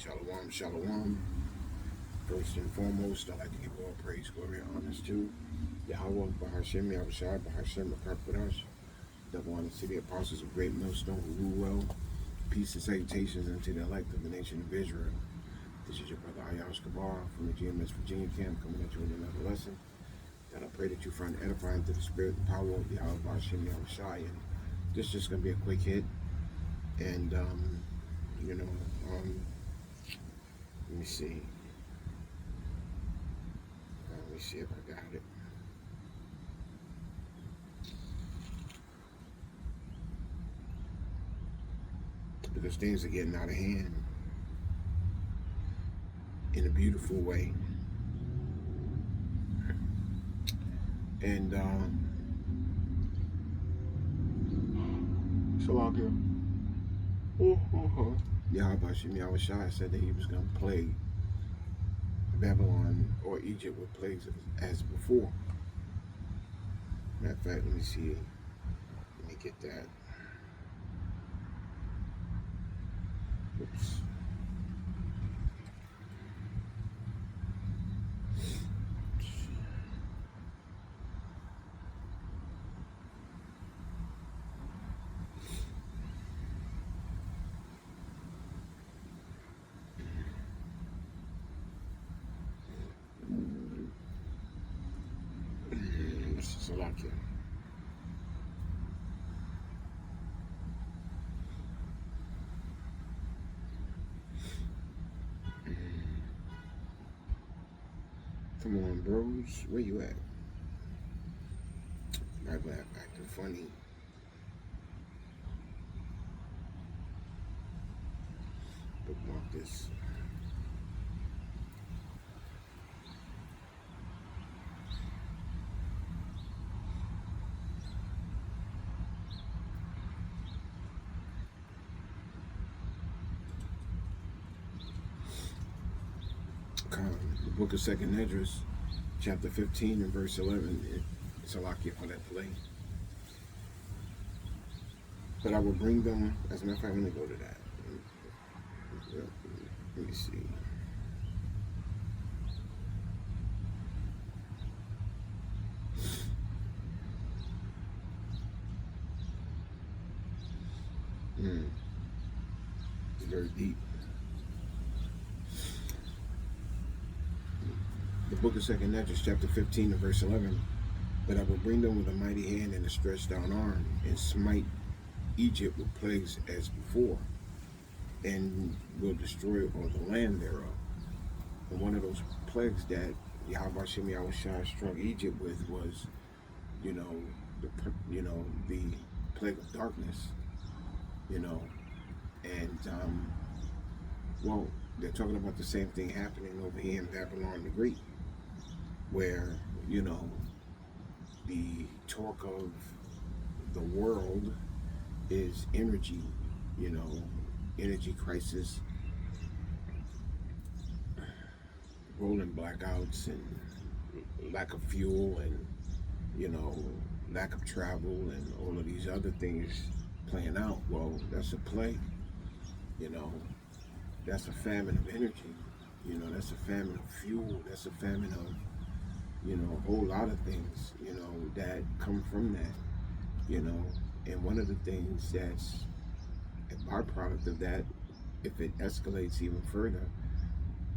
Shalom, shalom. First and foremost, I'd like to give all praise, glory, and honors to Yahweh, Bahashem, Yahushua, Bahashem, Akakwadash, double honor to the apostles of great millstone who rule well. Peace and salutations unto the elect of the nation of Israel. This is your brother Ayash Kabar from the GMS Virginia camp coming at you with another lesson. And I pray that you find edifying through the spirit and power of Yahweh, Bahashem, Yahushua. And this is just going to be a quick hit. And, let me see. Let me see if I got it. Because things are getting out of hand in a beautiful way. And Yahweh Shai said that he was going to plague Babylon or Egypt with plagues as before. Matter of fact, let me see. Let me get that. Oops. Salakia. Come on, bros. Where you at? Bible app acting funny. Bookmark this. The book of Second Esdras, chapter 15 and verse 11. Salakia for that delay. But I will bring them, as a matter of fact, let me go to that. Let me see. It's very deep. The book of Second Esdras, chapter 15 and verse 11. But I will bring them with a mighty hand and a stretched out arm, and smite Egypt with plagues as before, and will destroy all the land thereof. And one of those plagues that Yahweh Shem Yahushua struck Egypt with was, the plague of darkness. And they're talking about the same thing happening over here in Babylon the Great, where the talk of the world is energy, energy crisis, rolling blackouts and lack of fuel and, lack of travel and all of these other things playing out. Well, that's a plague, that's a famine of energy, that's a famine of fuel, that's a famine of, a whole lot of things, that come from that, and one of the things that's a byproduct of that, if it escalates even further,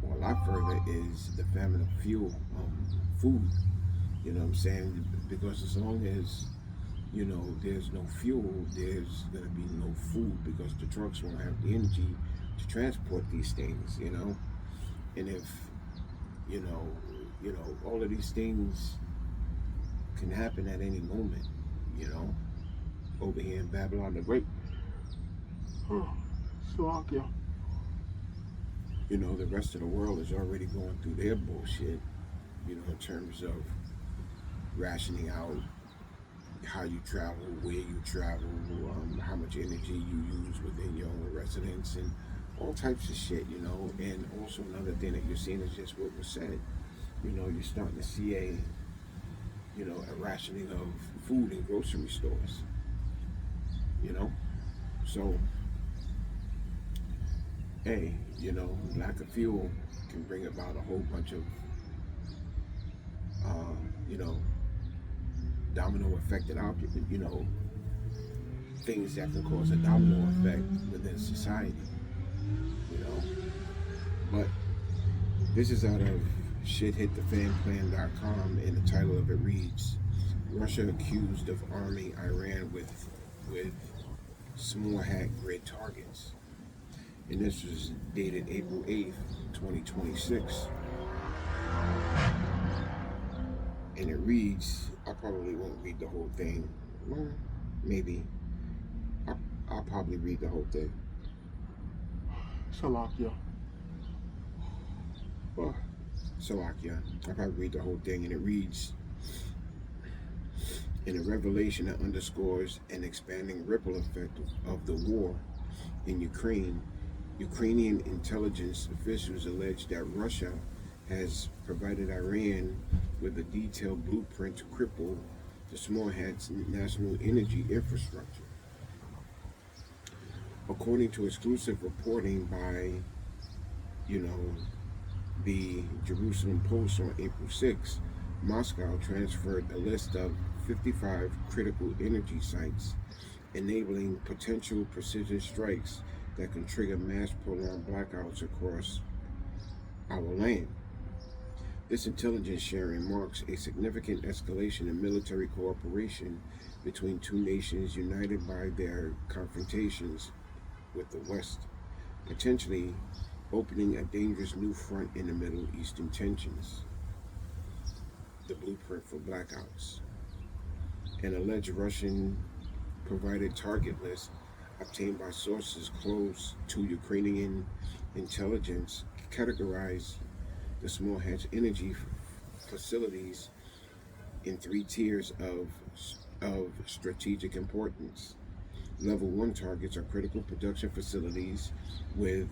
or a lot further, is the famine of fuel, food, what I'm saying? Because as long as, there's no fuel, there's going to be no food, because the trucks won't have the energy to transport these things, and if, all of these things can happen at any moment, over here in Babylon the Great. Slovakia. The rest of the world is already going through their bullshit, in terms of rationing out how you travel, where you travel, how much energy you use within your own residence, and all types of shit, and also another thing that you're seeing is just what was said. You're starting to see a rationing of food in grocery stores, So hey, lack of fuel can bring about a whole bunch of, uh, you know, domino affected object, things that can cause a domino effect within society, you know. But this is out of shithitthefanplan.com, and the title of it reads, Russia accused of arming Iran with small hat grid targets. And this was dated April 8th, 2026. And it reads, I probably won't read the whole thing. Well, maybe. I'll probably read the whole thing. Salakia. Well, Salakia. I'll probably read the whole thing. And it reads, in a revelation that underscores an expanding ripple effect of the war in Ukraine, Ukrainian intelligence officials allege that Russia has provided Iran with a detailed blueprint to cripple the Small Hat's national energy infrastructure. According to exclusive reporting by, the Jerusalem Post on April 6, Moscow transferred a list of 55 critical energy sites, enabling potential precision strikes that can trigger mass prolonged blackouts across our land. This intelligence sharing marks a significant escalation in military cooperation between two nations united by their confrontations with the West, potentially opening a dangerous new front in the Middle Eastern tensions. The blueprint for blackouts. An alleged Russian provided target list obtained by sources close to Ukrainian intelligence categorized the Small Hatch energy facilities in three tiers of strategic importance. Level 1 targets are critical production facilities with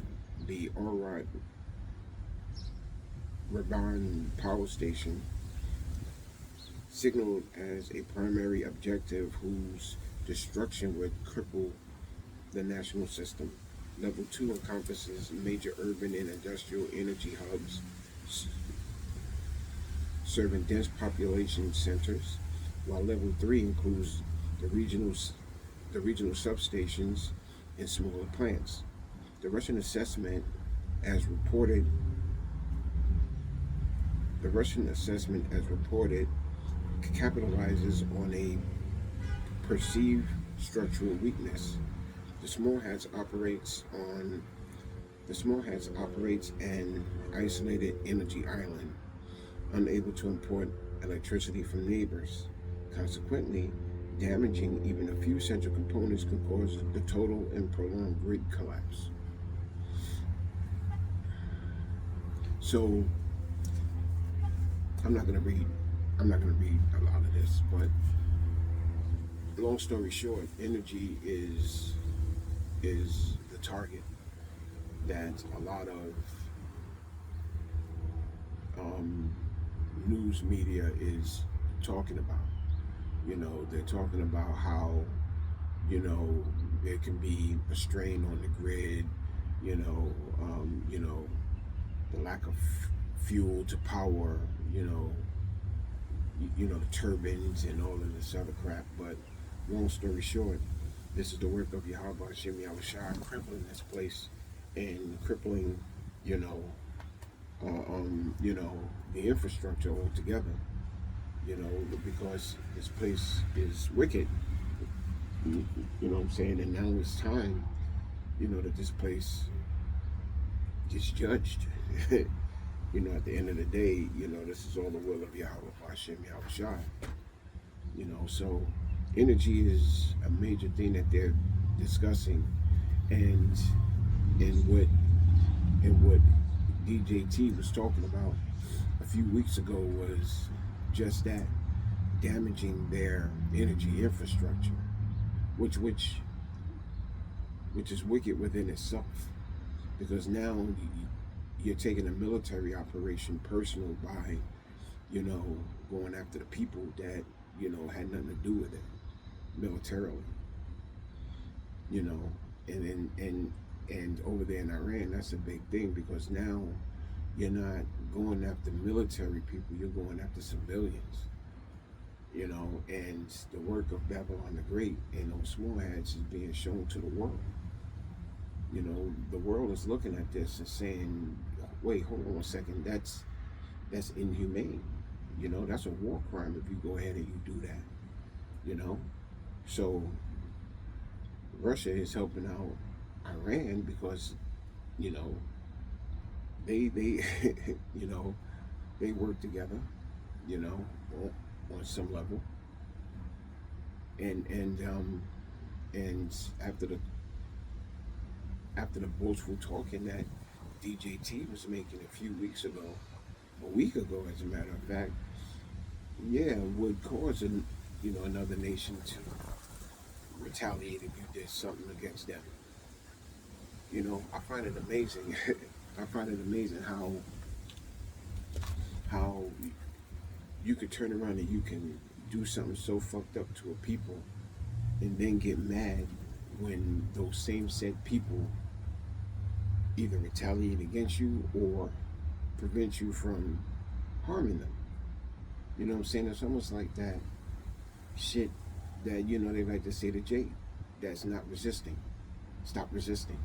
the Arad Raban power station signaled as a primary objective whose destruction would cripple the national system. Level 2 encompasses major urban and industrial energy hubs serving dense population centers, while Level 3 includes the regional substations and smaller plants. The Russian assessment, as reported, capitalizes on a perceived structural weakness. The Small Hats operates an isolated energy island, unable to import electricity from neighbors. Consequently, damaging even a few central components can cause the total and prolonged grid collapse. So, I'm not going to read a lot of this, but long story short, energy is the target that a lot of news media is talking about. They're talking about how, there can be a strain on the grid, the lack of fuel to power, the turbines and all of this other crap. But long story short, this is the work of Yahweh Hashem Yahushua crippling this place and crippling, the infrastructure altogether, because this place is wicked. You know what I'm saying? And now it's time, that this place gets judged. At the end of the day, this is all the will of Yahweh Hashem Yahushua. So energy is a major thing that they're discussing, and what DJT was talking about a few weeks ago was just that, damaging their energy infrastructure, which is wicked within itself, because now you're taking a military operation personal by, going after the people that, had nothing to do with it militarily, and And over there in Iran, that's a big thing because now you're not going after military people, you're going after civilians. And the work of Babylon the Great and those small hats is being shown to the world. The world is looking at this and saying, wait, hold on a second, that's inhumane. That's a war crime if you go ahead and you do that. So Russia is helping out Iran because, you know, they they work together, you know, on some level. And after the boastful talking that DJT was making a few weeks ago, a week ago as a matter of fact, yeah, would cause another nation to retaliate if you did something against them. I find it amazing. I find it amazing how you could turn around and you can do something so fucked up to a people and then get mad when those same said people either retaliate against you or prevent you from harming them. You know what I'm saying? It's almost like that shit that, they like to say to Jay, that's not resisting. Stop resisting.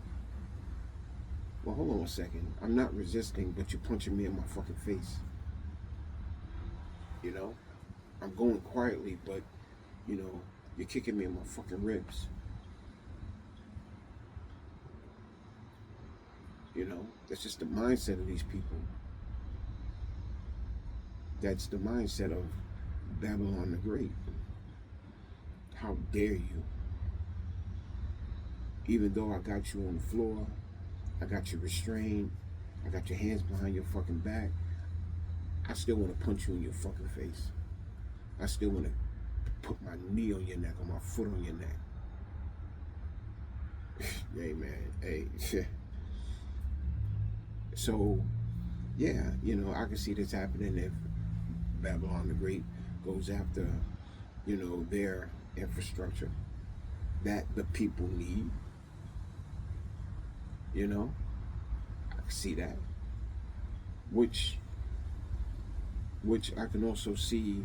Well, hold on a second. I'm not resisting, but you're punching me in my fucking face. I'm going quietly, but, you're kicking me in my fucking ribs. That's just the mindset of these people. That's the mindset of Babylon the Great. How dare you? Even though I got you on the floor, I got you restrained, I got your hands behind your fucking back, I still want to punch you in your fucking face. I still want to put my knee on your neck or my foot on your neck. Hey, man. Hey. So, yeah, I can see this happening if Babylon the Great goes after, their infrastructure that the people need. I can see that. Which I can also see,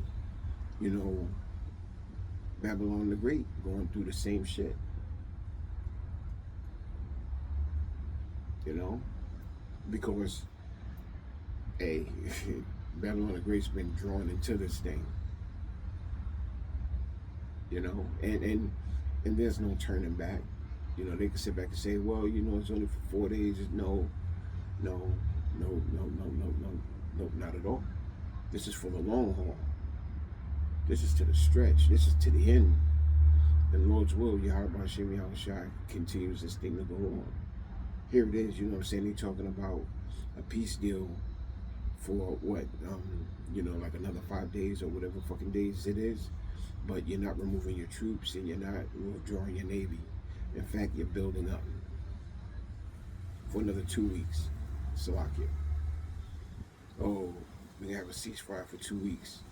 Babylon the Great going through the same shit. Because, hey, Babylon the Great's been drawn into this thing. And there's no turning back. They can sit back and say, well, it's only for 4 days. No, not at all. This is for the long haul. This is to the stretch. This is to the end. And Lord's will, Yahweh Hashem Yahushua continues this thing to go on. Here it is, they're talking about a peace deal for what, like another 5 days or whatever fucking days it is. But you're not removing your troops and you're not withdrawing your navy. In fact, you're building up for another 2 weeks. Salakia. Oh, we have a ceasefire for 2 weeks.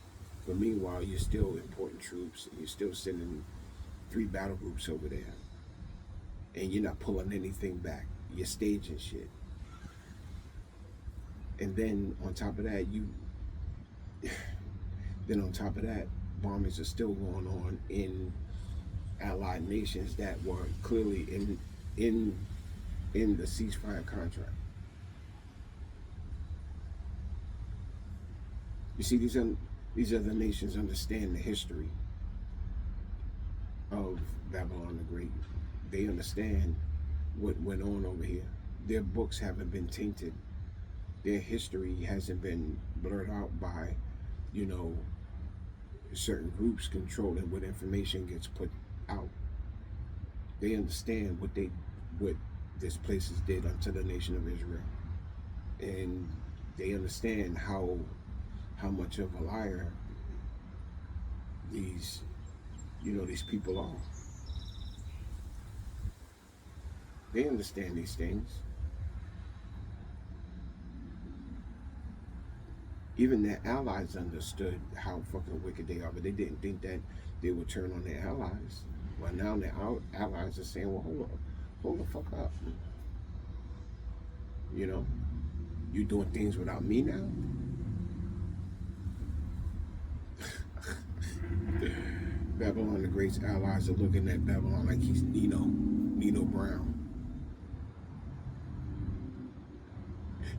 But meanwhile, you're still importing troops and you're still sending 3 battle groups over there. And you're not pulling anything back. You're staging shit. And then on top of that, bombings are still going on in allied nations that were clearly in the ceasefire contract. You see, these other nations understand the history of Babylon the Great. They understand what went on over here. Their books haven't been tainted. Their history hasn't been blurred out by, certain groups controlling what information gets put out. They understand what these places did unto the nation of Israel. And they understand how much of a liar these people are. They understand these things. Even their allies understood how fucking wicked they are, but they didn't think that they would turn on their allies. Well, now their allies are saying, well, hold the fuck up. You know, you doing things without me now. Babylon the Great's allies are looking at Babylon like he's Nino Brown.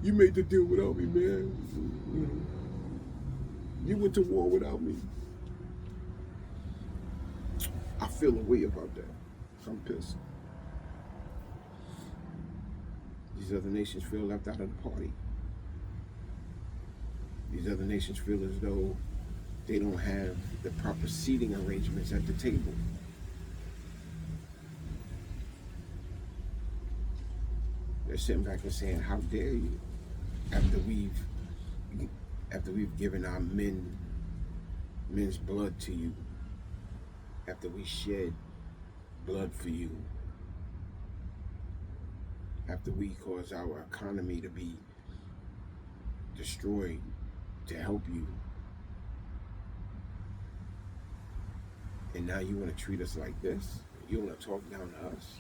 You made the deal without me, man. You went to war without me. I feel a way about that. I'm pissed. These other nations feel left out of the party. These other nations feel as though they don't have the proper seating arrangements at the table. They're sitting back and saying, how dare you, after we've given our men's blood to you, after we shed blood for you, after we cause our economy to be destroyed to help you, and now you want to treat us like this? You want to talk down to us?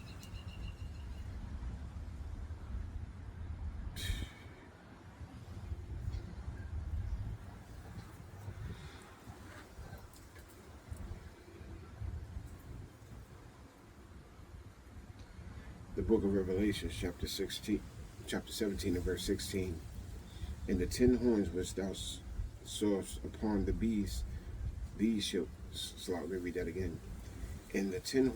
The book of Revelation, chapter 17 and verse 16. And the 10 horns which thou sawest upon the beast, these shall, let me read that again. And the 10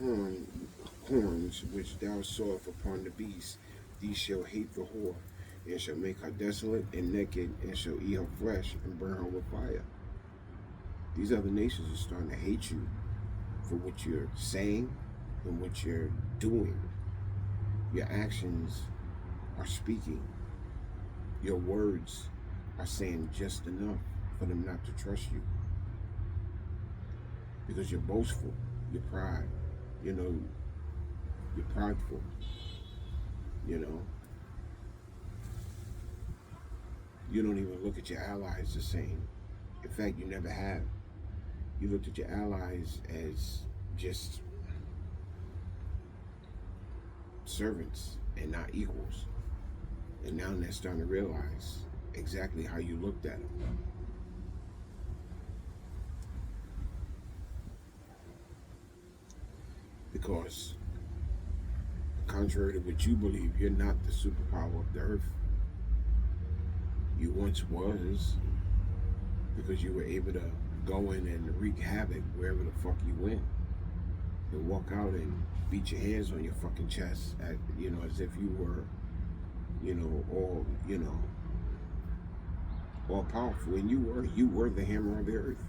horns which thou sawest upon the beast, these shall hate the whore, and shall make her desolate and naked, and shall eat her flesh, and burn her with fire. These other nations are starting to hate you for what you're saying and what you're doing. Your actions are speaking. Your words are saying just enough for them not to trust you. Because you're boastful, you're pride, you're prideful, You don't even look at your allies the same. In fact, you never have. You looked at your allies as just servants and not equals. And now they're starting to realize exactly how you looked at them. Because, contrary to what you believe, you're not the superpower of the earth. You once was, because you were able to go in and wreak havoc wherever the fuck you went. And walk out and beat your hands on your fucking chest, as if you were, all powerful. And you were the hammer of the earth.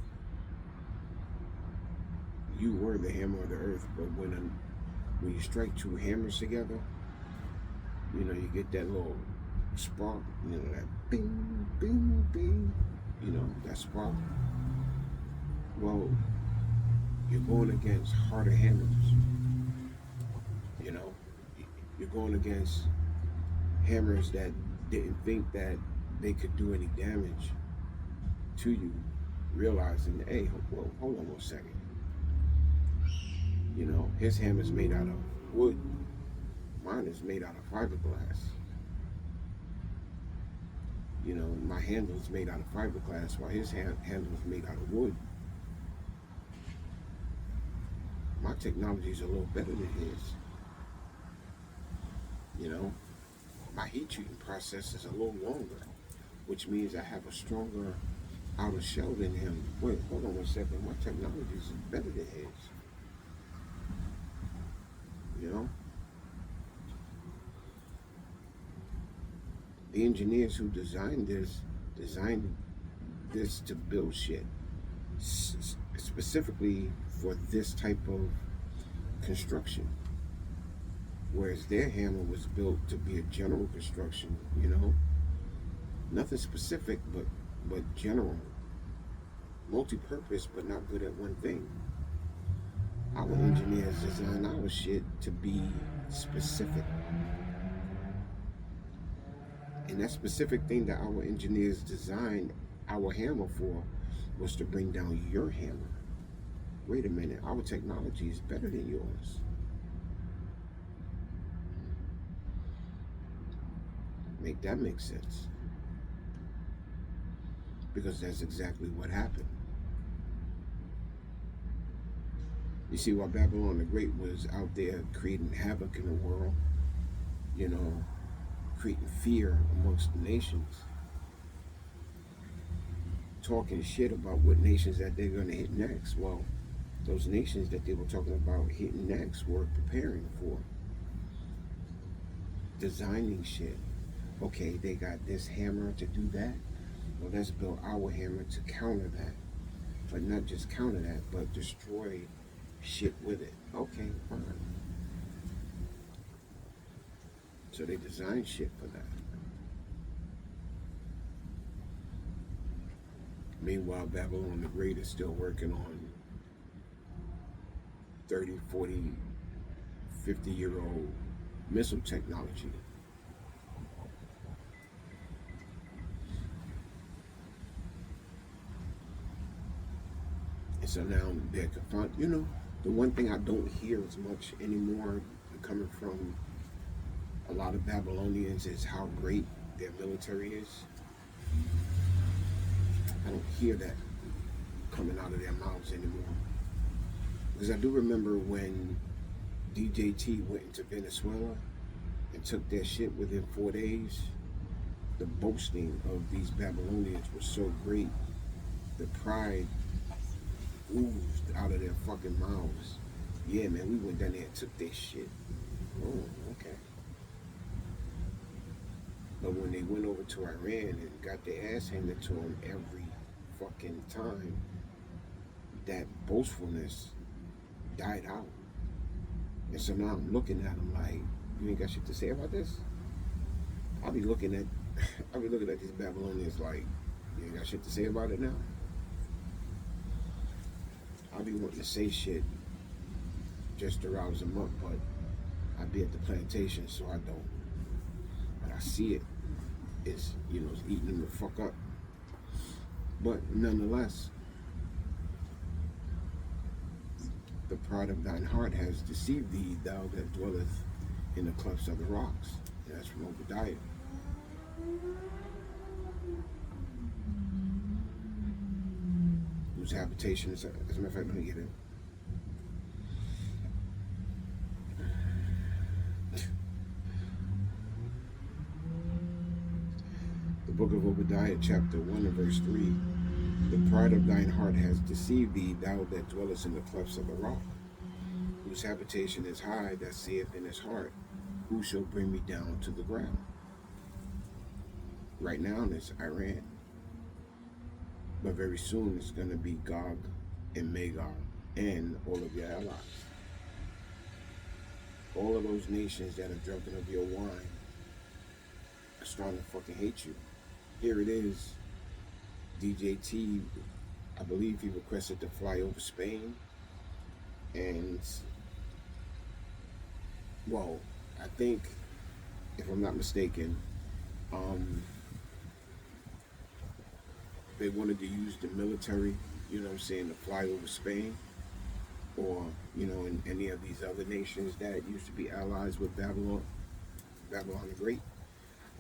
You were the hammer of the earth. But when you strike two hammers together, you get that little spark, that bing, bing, bing, that spark. Well, you're going against harder hammers. You're going against hammers that didn't think that they could do any damage to you, realizing, hey, well, hold on one second. His hammer's made out of wood. Mine is made out of fiberglass. My handle's made out of fiberglass, while his handle's made out of wood. My technology's a little better than his. My heat treating process is a little longer, which means I have a stronger outer shell than him. Wait, hold on one second. My technology is better than his. The engineers who designed this to build shit specifically for this type of construction, whereas their hammer was built to be a general construction. Nothing specific, but general, multi-purpose, but not good at one thing. Our engineers design our shit to be specific. And that specific thing that our engineers designed our hammer for was to bring down your hammer. Wait a minute, our technology is better than yours. Make that make sense? Because that's exactly what happened. You see, while Babylon the Great was out there creating havoc in the world, you know, creating fear amongst the nations, talking shit about what nations that they're going to hit next. Well, those nations that they were talking about hitting next were preparing for, designing shit. Okay, they got this hammer to do that. Well, let's build our hammer to counter that. But not just counter that, but destroy shit with it. Okay, fine. So they design shit for that. Meanwhile, Babylon the Great is still working on 30, 40, 50-year-old missile technology. And so now they're confined. You know, the one thing I don't hear as much anymore coming from a lot of Babylonians is how great their military is. I don't hear that coming out of their mouths anymore. Because I do remember when DJT went into Venezuela and took their shit within 4 days, the boasting of these Babylonians was so great. The pride oozed out of their fucking mouths. Yeah, man, we went down there and took their shit. Oh, okay. But when they went over to Iran and got their ass handed to them every fucking time, that boastfulness died out. And so now I'm looking at them like, you ain't got shit to say about this? I'll be looking at these Babylonians like, you ain't got shit to say about it now? I'll be wanting to say shit just to rouse them up, but I be at the plantation, so I don't. But I see it. It's eating them the fuck up. But nonetheless, the pride of thine heart has deceived thee, thou that dwelleth in the clefts of the rocks. And that's from Obadiah. Whose habitation is, as a matter of fact, let me get it. The book of Obadiah, chapter 1 and verse 3. The pride of thine heart has deceived thee, thou that dwellest in the clefts of the rock, whose habitation is high, that saith in his heart, who shall bring me down to the ground? Right now it's Iran. But very soon it's going to be Gog and Magog and all of your allies. All of those nations that are drunken of your wine are starting to fucking hate you. Here it is. DJT, I believe he requested to fly over Spain. And, well, I think, if I'm not mistaken, they wanted to use the military, to fly over Spain, or, in any of these other nations that used to be allies with Babylon the Great.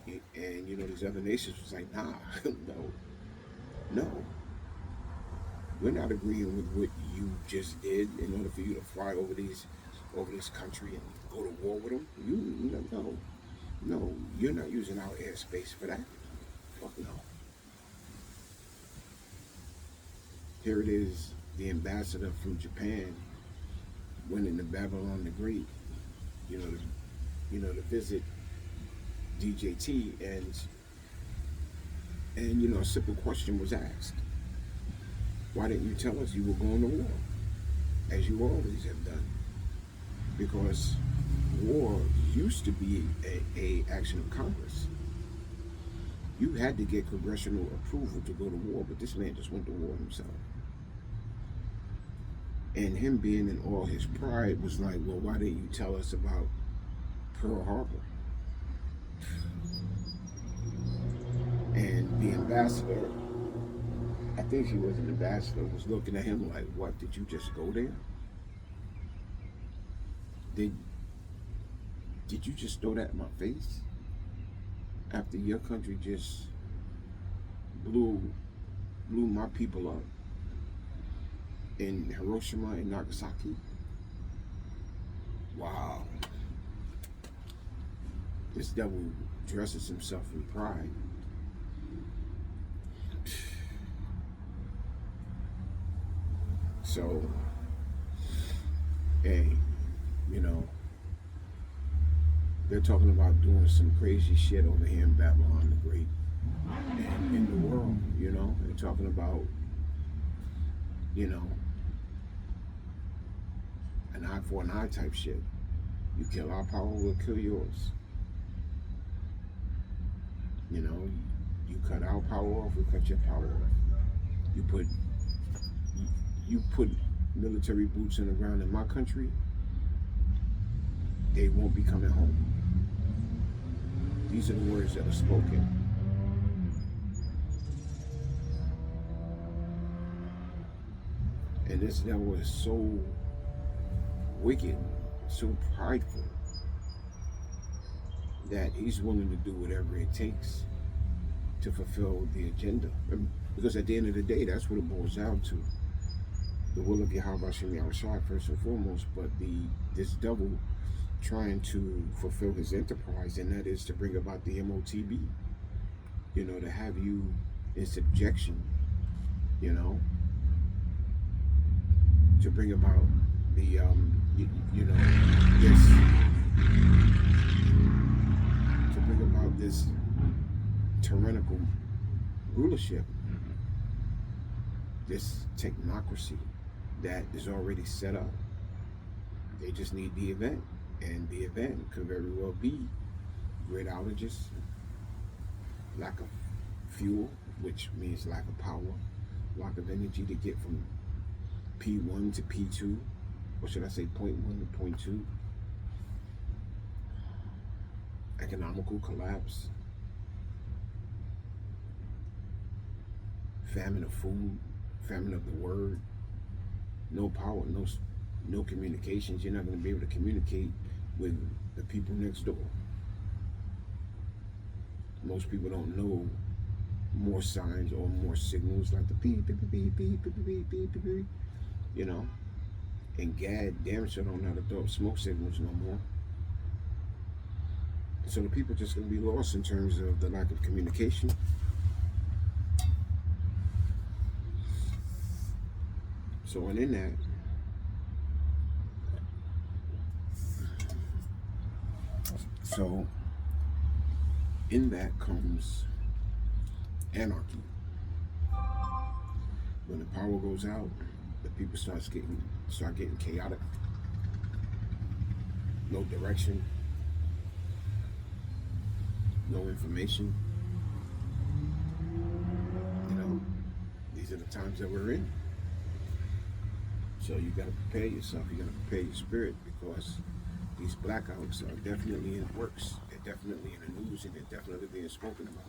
And, these other nations was like, nah, no. We're not agreeing with what you just did in order for you to fly over this country and go to war with them. No, you're not using our airspace for that. Fuck no. Here it is, the ambassador from Japan went into Babylon the Great, to visit DJT, and a simple question was asked. Why didn't you tell us you were going to war, as you always have done? Because war used to be a action of Congress. You had to get congressional approval to go to war, but this man just went to war himself. And him being in all his pride was like, well, why didn't you tell us about Pearl Harbor? And the ambassador, I think he was an ambassador, was looking at him like, what, did you just go there? Did you just throw that in my face? after your country just blew my people up in Hiroshima and Nagasaki. Wow. This devil dresses himself in pride. So, hey, you know, they're talking about doing some crazy shit over here in Babylon the Great and in the world, you know. They're talking about, you know, an eye for an eye type shit. You kill our power, we'll kill yours. You know, you cut our power off, we cut your power off. You put military boots in the ground in my country, they won't be coming home. These are the words that are spoken. And this devil is so wicked, so prideful, that he's willing to do whatever it takes to fulfill the agenda. Because at the end of the day, that's what it boils down to. The will of Yahweh Shem Yahushua first and foremost, but this devil trying to fulfill his enterprise, and that is to bring about the MOTB, you know, to have you in subjection, you know, to bring about the, you know, this, to bring about this tyrannical rulership, this technocracy that is already set up. They just need the event, and the event could very well be grid outages, lack of fuel, which means lack of power, lack of energy to get from P1 to P2, or should I say point 1 to point 2, economical collapse, famine of food, famine of the word, no power, no communications. You're not going to be able to communicate with the people next door. Most people don't know more signs or more signals like the beep, beep, beep, beep, beep, beep, beep, beep, beep, you know. And Gad damn sure don't know how to throw up smoke signals no more. So the people are just going to be lost in terms of the lack of communication. So, and in that, comes anarchy. When the power goes out, the people start getting chaotic. No direction, no information. You know, these are the times that we're in. So you got to prepare yourself. You got to prepare your spirit, because these blackouts are definitely in the works. They're definitely in the news, and they're definitely being spoken about.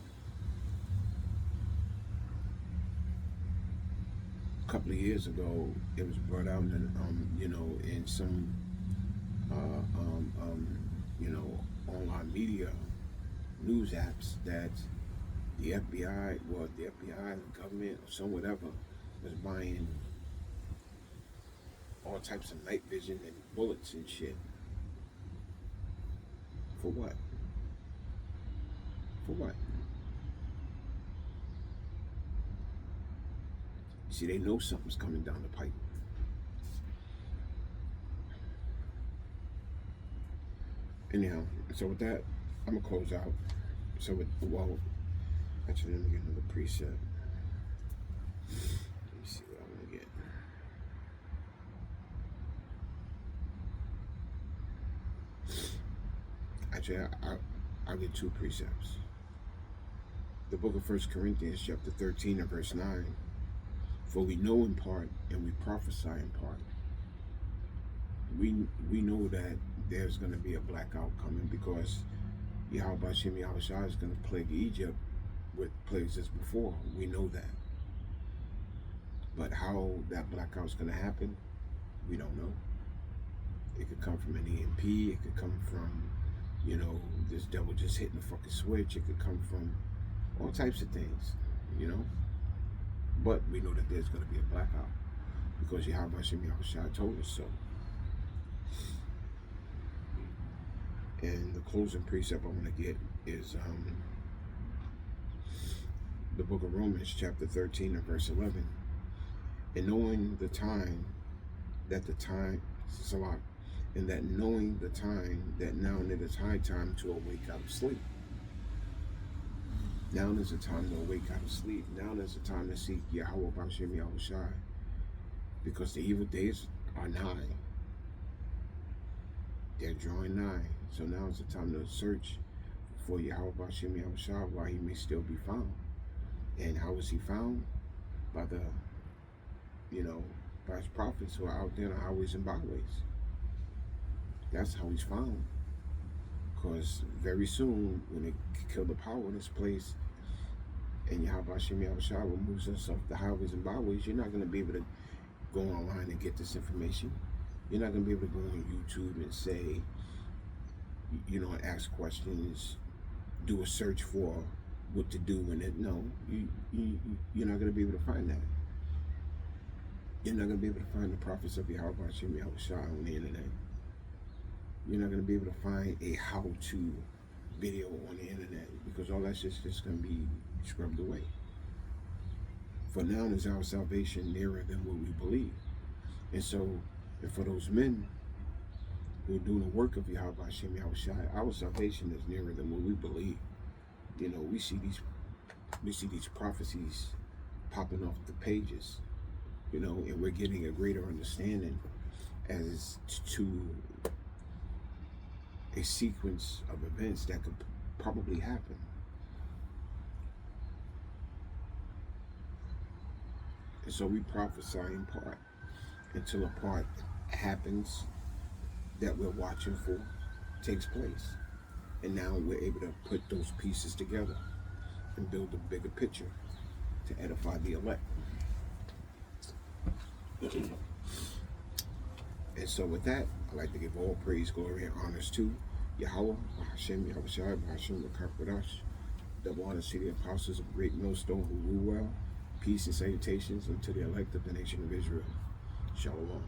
A couple of years ago, it was brought out in, you know, in some, you know, online media news apps that the FBI, the government, or some whatever, was buying all types of night vision and bullets and shit. For what? For what? See, they know something's coming down the pipe. Anyhow, so with that, I'm gonna close out. So with, well, actually, let me get another preset. Let me see what I'm gonna get. Actually, I'll get two precepts. The book of 1 Corinthians, chapter 13 and verse 9. For we know in part, and we prophesy in part. We know that there's going to be a blackout coming, because Yahweh Shem Yahushua is going to plague Egypt with plagues as before. We know that. But how that blackout is going to happen, we don't know. It could come from an EMP. It could come from You know, this devil just hitting the fucking switch. It could come from all types of things, you know. But we know that there's going to be a blackout because Yahweh Hashem Yahushua told us so. And the closing precept I want to get is the book of Romans, chapter 13 and verse 11. And knowing the time, that the time, Salah, and that knowing the time, that now it is high time to awake out of sleep. Now is the time to awake out of sleep. Now is the time to seek Yahweh Hashem Yahushua, because the evil days are nigh. They're drawing nigh. So now is the time to search for Yahweh Hashem Yahushua while he may still be found. And how is he found? By the, by his prophets who are out there in the highways and byways. That's how he's found. Because very soon, when they kill the power in this place, and Yahweh Hashem Yahushua removes us off the highways and byways, you're not going to be able to go online and get this information. You're not going to be able to go on YouTube and say, ask questions, do a search for what to do in it. No, you're not going to be able to find that. You're not going to be able to find the prophets of Yahweh Hashem Yahushua on the internet. You're not going to be able to find a how-to video on the internet, because all that's just going to be scrubbed away. For now is our salvation nearer than what we believe. And so, and for those men who are doing the work of Yahweh Hashem Yahushua, our salvation is nearer than what we believe. We see these prophecies popping off the pages, and we're getting a greater understanding as to a sequence of events that could probably happen. And so we prophesy in part until a part happens that we're watching for, takes place. And now we're able to put those pieces together and build a bigger picture to edify the elect. And so with that, I'd like to give all praise, glory, and honors to Yahweh, Hashem, Yahushua, Hashem, Rakakadash, double honor to the apostles of great millstone who rule well. Peace and salutations unto the elect of the nation of Israel. Shalom.